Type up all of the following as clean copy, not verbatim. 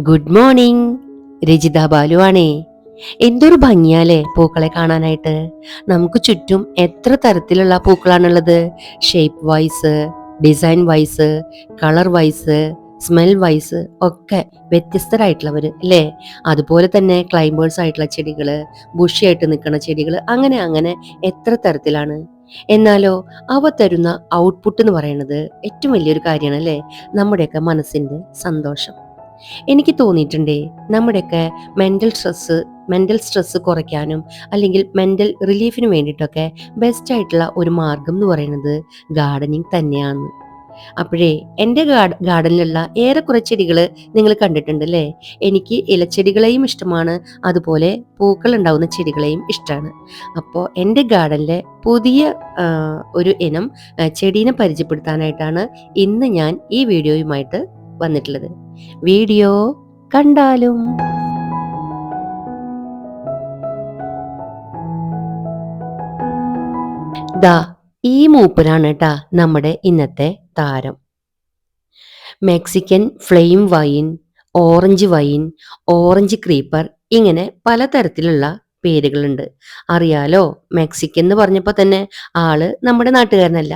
Good morning. Rajitha Balu ആണേ. എന്തൊരു ഭംഗിയാലേ പൂക്കളെ കാണാനായിട്ട്. നമുക്ക് ചുറ്റും എത്ര തരത്തിലുള്ള പൂക്കളാണുള്ളത്. Shape wise, design wise, colour wise, smell wise ഒക്കെ വ്യത്യസ്തരായിട്ടുള്ളവര് അല്ലേ. അതുപോലെ തന്നെ ക്ലൈംബേഴ്സ് ആയിട്ടുള്ള ചെടികള്, ബുഷിയായിട്ട് നിൽക്കുന്ന ചെടികള്, അങ്ങനെ അങ്ങനെ എത്ര തരത്തിലാണ്. എന്നാലോ അവ തരുന്ന ഔട്ട്പുട്ട് എന്ന് പറയുന്നത് ഏറ്റവും വലിയൊരു കാര്യമാണ് അല്ലേ. നമ്മുടെയൊക്കെ മനസ്സിന്റെ സന്തോഷം. എനിക്ക് തോന്നിയിട്ടുണ്ടേ, നമ്മുടെയൊക്കെ മെന്റൽ സ്ട്രെസ് കുറയ്ക്കാനും അല്ലെങ്കിൽ മെന്റൽ റിലീഫിന് വേണ്ടിയിട്ടൊക്കെ ബെസ്റ്റ് ആയിട്ടുള്ള ഒരു മാർഗം എന്ന് പറയുന്നത് ഗാർഡനിങ് തന്നെയാണ്. അപ്പോഴേ എൻ്റെ ഗാർഡനിലുള്ള ഏറെക്കുറെ ചെടികൾ നിങ്ങൾ കണ്ടിട്ടുണ്ടല്ലേ. എനിക്ക് ഇലച്ചെടികളെയും ഇഷ്ടമാണ്, അതുപോലെ പൂക്കൾ ഉണ്ടാവുന്ന ചെടികളെയും ഇഷ്ടമാണ്. അപ്പോൾ എൻ്റെ ഗാർഡനിലെ പുതിയ ഒരു ഇനം ചെടീനെ പരിചയപ്പെടുത്താനായിട്ടാണ് ഇന്ന് ഞാൻ ഈ വീഡിയോയുമായിട്ട് വന്നിട്ടുള്ളത്. വീഡിയോ കണ്ടാലും. ദാ ഈ മൂപ്പരാണ് കേട്ടാ നമ്മുടെ ഇന്നത്തെ താരം. Mexican flame wine, orange wine, orange creeper, ഇങ്ങനെ പലതരത്തിലുള്ള പേരുകളുണ്ട്. അറിയാലോ, മെക്സിക്കൻ എന്ന് പറഞ്ഞപ്പോൾ തന്നെ ആള് നമ്മുടെ നാട്ടുകാരനല്ല.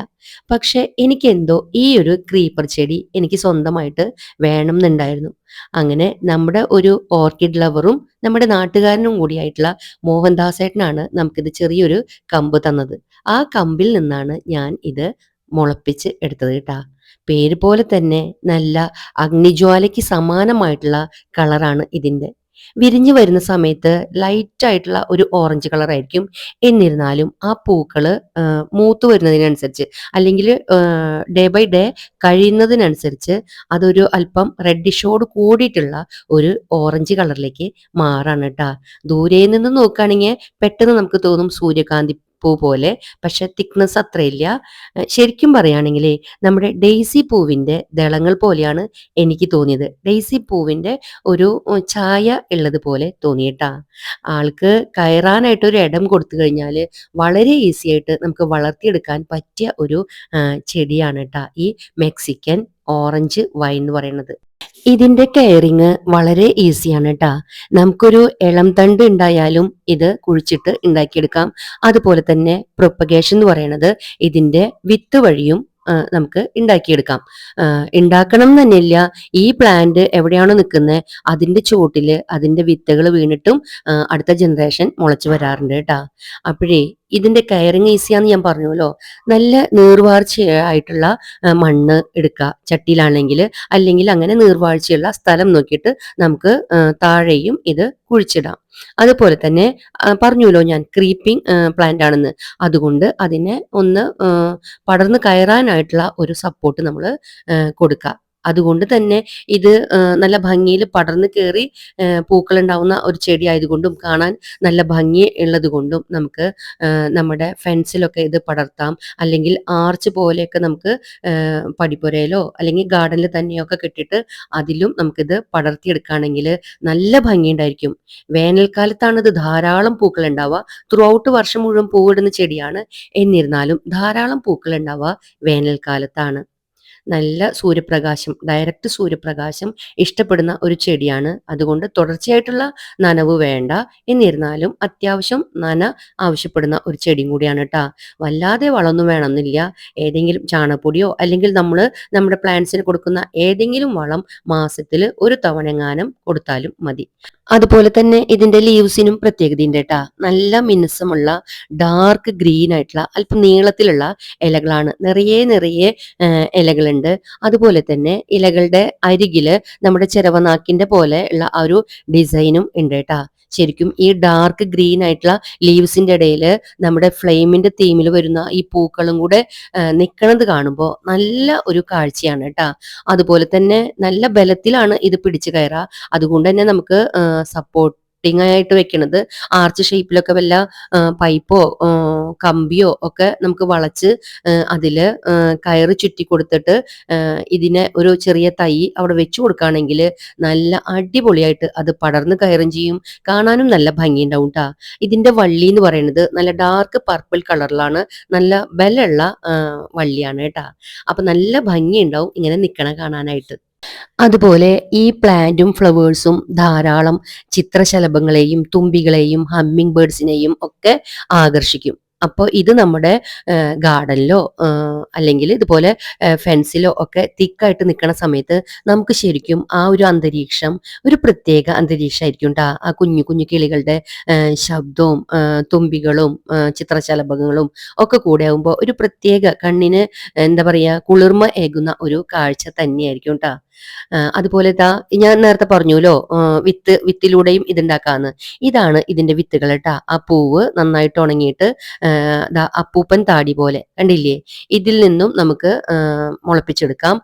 പക്ഷെ എനിക്കെന്തോ ഈ ഒരു ക്രീപ്പർ ചെടി എനിക്ക് സ്വന്തമായിട്ട് വേണം എന്നുണ്ടായിരുന്നു. അങ്ങനെ നമ്മുടെ ഒരു ഓർക്കിഡ് ലവറും നമ്മുടെ നാട്ടുകാരനും കൂടിയായിട്ടുള്ള മോഹൻദാസേട്ടനാണ് നമുക്കിത് ചെറിയൊരു കമ്പ് തന്നത്. ആ കമ്പിൽ നിന്നാണ് ഞാൻ ഇത് മുളപ്പിച്ച് എടുത്തത് കേട്ടാ. പേര് പോലെ തന്നെ നല്ല അഗ്നിജ്വാലയ്ക്ക് സമാനമായിട്ടുള്ള കളറാണ് ഇതിന്റെ. വിരിഞ്ഞു വരുന്ന സമയത്ത് ലൈറ്റ് ആയിട്ടുള്ള ഒരു ഓറഞ്ച് കളർ ആയിരിക്കും. എന്നിരുന്നാലും ആ പൂക്കള് മൂത്ത് വരുന്നതിനനുസരിച്ച് അല്ലെങ്കിൽ ഡേ ബൈ ഡേ കഴിയുന്നതിനനുസരിച്ച് അതൊരു അല്പം റെഡിഷോട് കൂടിയിട്ടുള്ള ഒരു ഓറഞ്ച് കളറിലേക്ക് മാറാണ് കേട്ടാ. ദൂരെ നിന്ന് നോക്കുകയാണെങ്കിൽ പെട്ടെന്ന് നമുക്ക് തോന്നും സൂര്യകാന്തി പൂ പോലെ, പക്ഷെ തിക്നെസ് അത്രയില്ല. ശരിക്കും പറയുകയാണെങ്കിലേ നമ്മുടെ ഡെയ്സി പൂവിന്റെ ദളങ്ങൾ പോലെയാണ് എനിക്ക് തോന്നിയത്. ഡെയ്സി പൂവിന്റെ ഒരു ഛായ ഉള്ളത് പോലെ തോന്നിയിട്ടാ. ആൾക്ക് കയറാനായിട്ട് ഒരു ഇടം കൊടുത്തു കഴിഞ്ഞാൽ വളരെ ഈസി ആയിട്ട് നമുക്ക് വളർത്തിയെടുക്കാൻ പറ്റിയ ഒരു ചെടിയാണ് കേട്ടാ ഈ മെക്സിക്കൻ ഓറഞ്ച് വൈൻ എന്ന് പറയുന്നത്. ഇതിന്റെ കെയറിങ് വളരെ ഈസിയാണ് കേട്ടാ. നമുക്കൊരു ഇളം തണ്ട് ഉണ്ടായാലും ഇത് കുഴിച്ചിട്ട് ഉണ്ടാക്കിയെടുക്കാം. അതുപോലെ തന്നെ പ്രൊപ്പഗേഷൻ എന്ന് പറയുന്നത് ഇതിന്റെ വിത്ത് വഴിയും നമുക്ക് ഉണ്ടാക്കിയെടുക്കാം. ഉണ്ടാക്കണം എന്ന് തന്നെയില്ല, ഈ പ്ലാന്റ് എവിടെയാണോ നിൽക്കുന്നത് അതിന്റെ ചുവട്ടില് അതിന്റെ വിത്തുകൾ വീണിട്ടും അടുത്ത ജനറേഷൻ മുളച്ചു വരാറുണ്ട് കേട്ടാ. അപ്പോഴേ ഇതിന്റെ കെയറിങ് ഈസിയാന്ന് ഞാൻ പറഞ്ഞല്ലോ. നല്ല നീർവാർച്ചയായിട്ടുള്ള മണ്ണ് എടുക്കുക ചട്ടിയിലാണെങ്കിൽ, അല്ലെങ്കിൽ അങ്ങനെ നീർവാഴ്ചയുള്ള സ്ഥലം നോക്കിയിട്ട് നമുക്ക് താഴെയും ഇത് കുഴിച്ചിടാം. അതുപോലെ തന്നെ പറഞ്ഞല്ലോ ഞാൻ ക്രീപ്പിംഗ് പ്ലാന്റ് ആണെന്ന്. അതുകൊണ്ട് അതിനെ ഒന്ന് പടർന്ന് കയറാനായിട്ടുള്ള ഒരു സപ്പോർട്ട് നമ്മൾ കൊടുക്കുക. അതുകൊണ്ട് തന്നെ ഇത് നല്ല ഭംഗിയിൽ പടർന്ന് കയറി പൂക്കൾ ഉണ്ടാവുന്ന ഒരു ചെടി ആയതുകൊണ്ടും കാണാൻ നല്ല ഭംഗി ഉള്ളത് കൊണ്ടും നമുക്ക് നമ്മുടെ ഫെൻസിലൊക്കെ ഇത് പടർത്താം. അല്ലെങ്കിൽ ആർച്ച് പോലെയൊക്കെ നമുക്ക് പടിപ്പുരയിലോ അല്ലെങ്കിൽ ഗാർഡനിൽ തന്നെയൊക്കെ കെട്ടിയിട്ട് അതിലും നമുക്കിത് പടർത്തിയെടുക്കുകയാണെങ്കിൽ നല്ല ഭംഗിയുണ്ടായിരിക്കും. വേനൽക്കാലത്താണ് ഇത് ധാരാളം പൂക്കൾ ഉണ്ടാവുക. ത്രൂ ഔട്ട് വർഷം മുഴുവൻ പൂവിടുന്ന ചെടിയാണ്. എന്നിരുന്നാലും ധാരാളം പൂക്കൾ ഉണ്ടാവുക വേനൽക്കാലത്താണ്. നല്ല സൂര്യപ്രകാശം, ഡയറക്റ്റ് സൂര്യപ്രകാശം ഇഷ്ടപ്പെടുന്ന ഒരു ചെടിയാണ്. അതുകൊണ്ട് തുടർച്ചയായിട്ടുള്ള നനവ് വേണ്ട. എന്നിരുന്നാലും അത്യാവശ്യം നന ആവശ്യപ്പെടുന്ന ഒരു ചെടിയും കൂടിയാണ് കേട്ടാ. വല്ലാതെ വളമൊന്നും വേണമെന്നില്ല. ഏതെങ്കിലും ചാണകപ്പൊടിയോ അല്ലെങ്കിൽ നമ്മൾ നമ്മുടെ പ്ലാന്റ്സിന് കൊടുക്കുന്ന ഏതെങ്കിലും വളം മാസത്തിൽ ഒരു തവണയെങ്ങാനും കൊടുത്താലും മതി. അതുപോലെ തന്നെ ഇതിന്റെ ലീവ്സിനും പ്രത്യേകതയുണ്ട് കേട്ടാ. നല്ല മിനുസമുള്ള ഡാർക്ക് ഗ്രീൻ ആയിട്ടുള്ള അല്പം നീളത്തിലുള്ള ഇലകളാണ്. നിറയെ നിറയെ ഇലകളുണ്ട്. അതുപോലെ തന്നെ ഇലകളുടെ അരികില് നമ്മുടെ ചിരവനാക്കിന്റെ പോലെ ഉള്ള ആ ഒരു ഡിസൈനും ഉണ്ട് കേട്ടാ. ശരിക്കും ഈ ഡാർക്ക് ഗ്രീൻ ആയിട്ടുള്ള ലീവ്സിന്റെ ഇടയിൽ നമ്മുടെ ഫ്ലെയിമിന്റെ തീമിൽ വരുന്ന ഈ പൂക്കളും കൂടെ നിൽക്കുന്നത് കാണുമ്പോൾ നല്ല ഒരു കാഴ്ചയാണ് കേട്ടാ. അതുപോലെ തന്നെ നല്ല ബലത്തിലാണ് ഇത് പിടിച്ചു കയറുക. അതുകൊണ്ട് തന്നെ നമുക്ക് സപ്പോർട്ടിങ് ആയിട്ട് വെക്കണത് ആർച്ച് ഷേപ്പിലൊക്കെ വല്ല പൈപ്പോ കമ്പിയോ ഒക്കെ നമുക്ക് വളച്ച് അതില് കയറ് ചുറ്റി കൊടുത്തിട്ട് ഇതിനെ ഒരു ചെറിയ തൈ അവിടെ വെച്ചു കൊടുക്കുകയാണെങ്കിൽ നല്ല അടിപൊളിയായിട്ട് അത് പടർന്ന് കയറും ചെയ്യും. കാണാനും നല്ല ഭംഗിയുണ്ടാവും ട്ടാ. ഇതിന്റെ വള്ളി എന്ന് പറയുന്നത് നല്ല ഡാർക്ക് പർപ്പിൾ കളറിലാണ്. നല്ല ബലമുള്ള വള്ളിയാണ് കേട്ടാ. അപ്പൊ നല്ല ഭംഗിയുണ്ടാവും ഇങ്ങനെ നിക്കണ കാണാനായിട്ട്. അതുപോലെ ഈ പ്ലാന്റും ഫ്ലവേഴ്സും ധാരാളം ചിത്രശലഭങ്ങളെയും തുമ്പികളെയും ഹമ്മിങ് ബേർഡ്സിനെയും ഒക്കെ ആകർഷിക്കും. അപ്പോൾ ഇത് നമ്മുടെ ഗാർഡനിലോ അല്ലെങ്കിൽ ഇതുപോലെ ഫെൻസിലോ ഒക്കെ തിക്കായിട്ട് നിൽക്കുന്ന സമയത്ത് നമുക്ക് ശരിക്കും ആ ഒരു അന്തരീക്ഷം ഒരു പ്രത്യേക അന്തരീക്ഷമായിരിക്കും ട്ടാ. ആ കുഞ്ഞു കുഞ്ഞു കിളികളുടെ ശബ്ദവും തുമ്പികളും ചിത്രശലഭങ്ങളും ഒക്കെ കൂടെ ആകുമ്പോൾ ഒരു പ്രത്യേക കണ്ണിന് എന്താ പറയുക കുളിർമ ഏകുന്ന ഒരു കാഴ്ച തന്നെയായിരിക്കും ട്ടാ. അതുപോലെ ദാ ഞാൻ നേരത്തെ പറഞ്ഞൂലോ വിത്തിലൂടെയും ഇതുണ്ടാക്കാന്ന്. ഇതാണ് ഇതിന്റെ വിത്തുകൾ ട്ടാ. ആ പൂവ് നന്നായിട്ട് ഉണങ്ങിയിട്ട് ദാ അപ്പൂപ്പൻ താടി പോലെ കണ്ടില്ലേ? ഇതിൽ നിന്നും നമുക്ക് മുളപ്പിച്ചെടുക്കാം.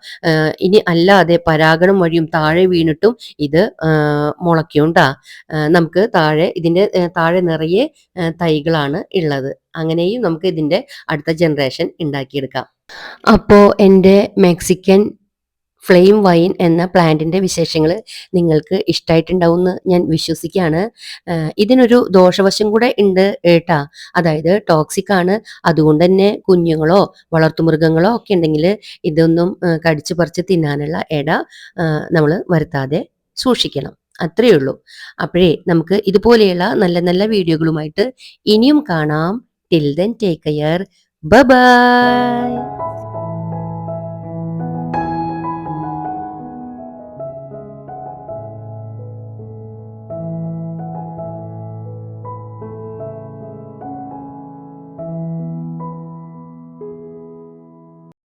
ഇനി അല്ലാതെ പരാഗണം വഴിയും താഴെ വീണിട്ടും ഇത് മുളയ്ക്കും ട്ടാ. നമുക്ക് താഴെ ഇതിന്റെ താഴെ നിറയെ തൈകളാണ് ഇള്ളത്. അങ്ങനെയും നമുക്ക് ഇതിന്റെ അടുത്ത ജനറേഷൻ ഉണ്ടാക്കിയെടുക്കാം. അപ്പോ എൻ്റെ മെക്സിക്കൻ ഫ്ലെയിം വൈൻ എന്ന പ്ലാന്റിന്റെ വിശേഷങ്ങൾ നിങ്ങൾക്ക് ഇഷ്ടമായിട്ടുണ്ടാവുമെന്ന് ഞാൻ വിശ്വസിക്കുകയാണ്. ഇതിനൊരു ദോഷവശം കൂടെ ഉണ്ട് കേട്ടാ. അതായത് ടോക്സിക് ആണ്. അതുകൊണ്ട് തന്നെ കുഞ്ഞുങ്ങളോ വളർത്തുമൃഗങ്ങളോ ഒക്കെ ഉണ്ടെങ്കിൽ ഇതൊന്നും കടിച്ചു പറിച്ച് തിന്നാനുള്ള ഇട നമ്മൾ വരുത്താതെ സൂക്ഷിക്കണം. അത്രയേ ഉള്ളൂ. അപ്പോഴേ നമുക്ക് ഇതുപോലെയുള്ള നല്ല നല്ല വീഡിയോകളുമായിട്ട് ഇനിയും കാണാം. Till then take care. Bye bye.